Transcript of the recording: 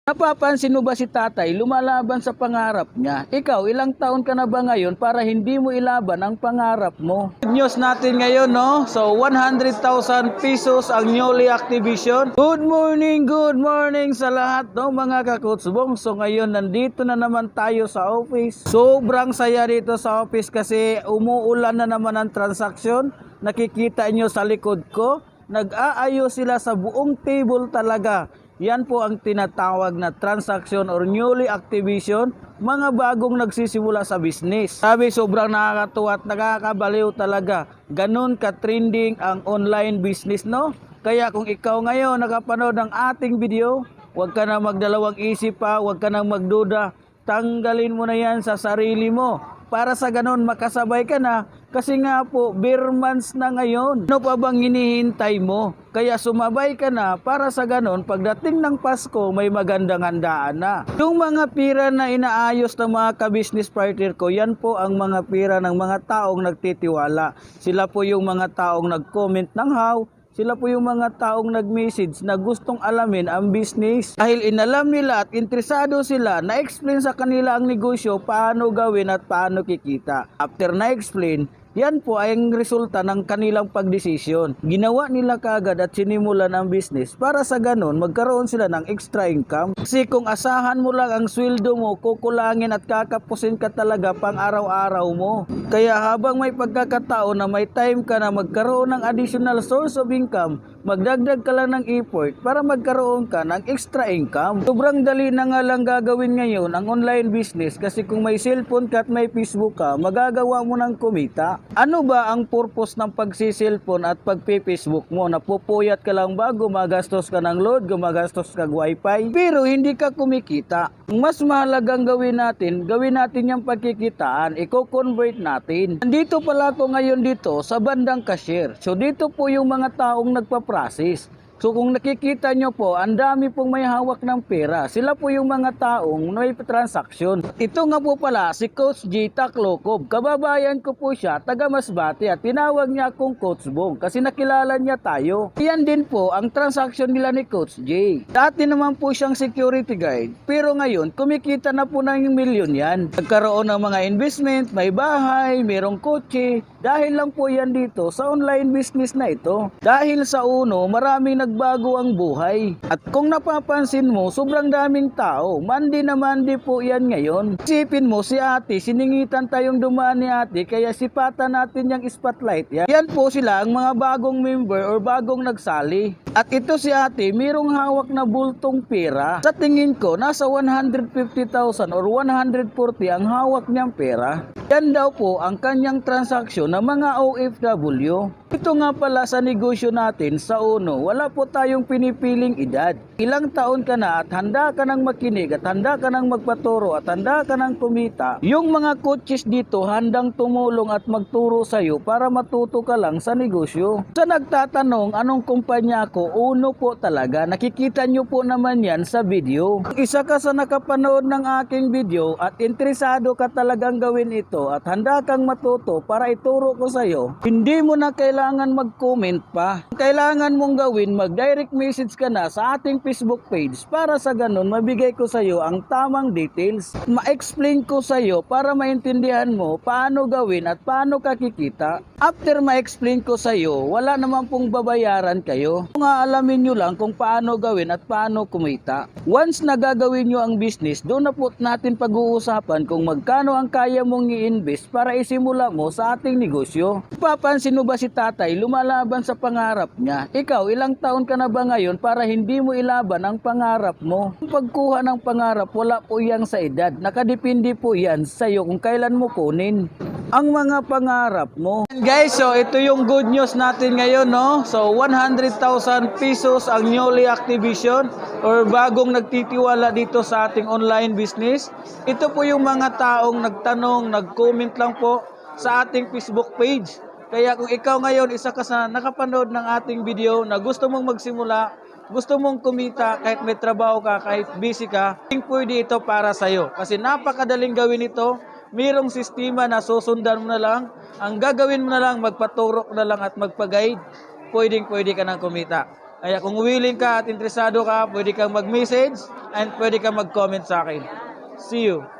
Napapansin mo ba si tatay lumalaban sa pangarap niya? Ikaw, ilang taon ka na ba ngayon para hindi mo ilaban ang pangarap mo? Good news natin ngayon, no? So, 100,000 pesos ang newly activation. Good morning sa lahat, no, mga kakutsubong. So, ngayon, nandito na naman tayo sa office. Sobrang saya dito sa office kasi umuulan na naman ang transaksyon. Nakikita nyo sa likod ko, nag-aayos sila sa buong table talaga. Yan po ang tinatawag na transaction or newly activation, mga bagong nagsisimula sa business. Sabi, sobrang nakakatuwa at nakakabaliw talaga. Ganun ka-trending ang online business, no? Kaya kung ikaw ngayon nakapanood ng ating video, huwag ka na magdalawang isip pa, huwag ka na magduda. Tanggalin mo na yan sa sarili mo. Para sa ganun makasabay ka na, kasi nga po bare months na ngayon. Ano pa bang hinihintay mo? Kaya sumabay ka na para sa ganun pagdating ng Pasko may magandang handaan na. Yung mga pira na inaayos ng mga ka-business partner ko, yan po ang mga pira ng mga taong nagtitiwala. Sila po yung mga taong nag-comment ng how. Sila po yung mga taong nag-message na gustong alamin ang business. Dahil inalam nila at interesado sila, na-explain sa kanila ang negosyo, paano gawin at paano kikita. After na-explain, yan po ay ang resulta ng kanilang pagdesisyon. Ginawa nila kaagad at sinimulan ang business para sa ganun magkaroon sila ng extra income. Kasi kung asahan mo lang ang sweldo mo, kukulangin at kakapusin ka talaga pang araw-araw mo. Kaya habang may pagkakataon na may time ka na magkaroon ng additional source of income, magdagdag ka lang ng effort para magkaroon ka ng extra income. Sobrang dali na nga lang gagawin ngayon ang online business kasi kung may cellphone ka at may Facebook ka, magagawa mo ng kumita. Ano ba ang purpose ng pagsi-cellphone at pagpi-Facebook mo? Napupuyat ka lang ba? Gumagastos ka ng load, gumagastos ka ng wifi, pero hindi ka kumikita. Mas mahalagang gawin natin yung pagkikitaan, i-convert natin. Nandito pala ako ngayon dito sa bandang cashier. So dito po yung mga taong nagpa-process. So kung nakikita nyo po, ang dami pong may hawak ng pera. Sila po yung mga taong may transaksyon. Ito nga po pala si Coach G Taclocob. Kababayan ko po siya, taga Masbate, at tinawag niya akong Coach Bong kasi nakilala niya tayo. Yan din po ang transaksyon nila ni Coach J. Dati naman po siyang security guard, pero ngayon kumikita na po ng milyon yan. Nagkaroon ng mga investment, may bahay, merong kotse. Dahil lang po yan dito sa online business na ito. Dahil sa uno, maraming nagbago ang buhay. At kung napapansin mo, sobrang daming tao. Mandi na mandi po yan ngayon. Isipin mo si ate, siningitan tayong dumaan ni ate, kaya sipatan natin yung spotlight. Yan po sila ang mga bagong member or bagong nagsali. At ito si ate, mayroong hawak na bultong pera. Sa tingin ko, nasa 150,000 or 140 ang hawak niyang pera. Yan daw po ang kanyang transaksyon ng mga OFW. Ito nga pala sa negosyo natin sa uno, wala po tayong pinipiling edad. Ilang taon ka na at handa ka nang makinig at handa ka nang magpaturo at handa ka nang kumita. Yung mga coaches dito handang tumulong at magturo sa'yo para matuto ka lang sa negosyo. Sa nagtatanong anong kumpanya ko, uno po talaga. Nakikita nyo po naman yan sa video. Kung isa ka sa nakapanood ng aking video at interesado ka talagang gawin ito at handa kang matuto para ituro ko sa'yo, hindi mo na kailangan mag-comment pa. Kailangan mong gawin, mag-direct message ka na sa ating Facebook page para sa ganun mabigay ko sa'yo ang tamang details. Ma-explain ko sa'yo para maintindihan mo paano gawin at paano kakikita. After ma-explain ko sa'yo, wala naman pong babayaran kayo. Kung aalamin nyo lang kung paano gawin at paano kumita. Once na gagawin nyo ang business, doon na po natin pag-uusapan kung magkano ang kaya mong i-invest para isimula mo sa ating negosyo. Papansin mo ba si tatay lumalaban sa pangarap niya? Ikaw, ilang taon ka na ba ngayon para hindi mo ilaban ang pangarap mo? Ang pagkuha ng pangarap, wala po yang sa edad. Nakadepende po yan sa iyo kung kailan mo kunin ang mga pangarap mo. And guys, so ito yung good news natin ngayon, no? So 100,000 pesos ang newly activation or bagong nagtitiwala dito sa ating online business. Ito po yung mga taong nagtanong, nag-comment lang po sa ating Facebook page. Kaya kung ikaw ngayon isa ka sa nakapanood ng ating video na gusto mong magsimula, gusto mong kumita kahit may trabaho ka, kahit busy ka, pwede ito para sa'yo. Kasi napakadaling gawin ito. Mayroong sistema na susundan mo na lang. Ang gagawin mo na lang, magpaturok na lang at magpag-guide. Pwede ka nang kumita. Kaya kung willing ka at interesado ka, pwede kang mag-message and pwede kang mag-comment sa akin. See you!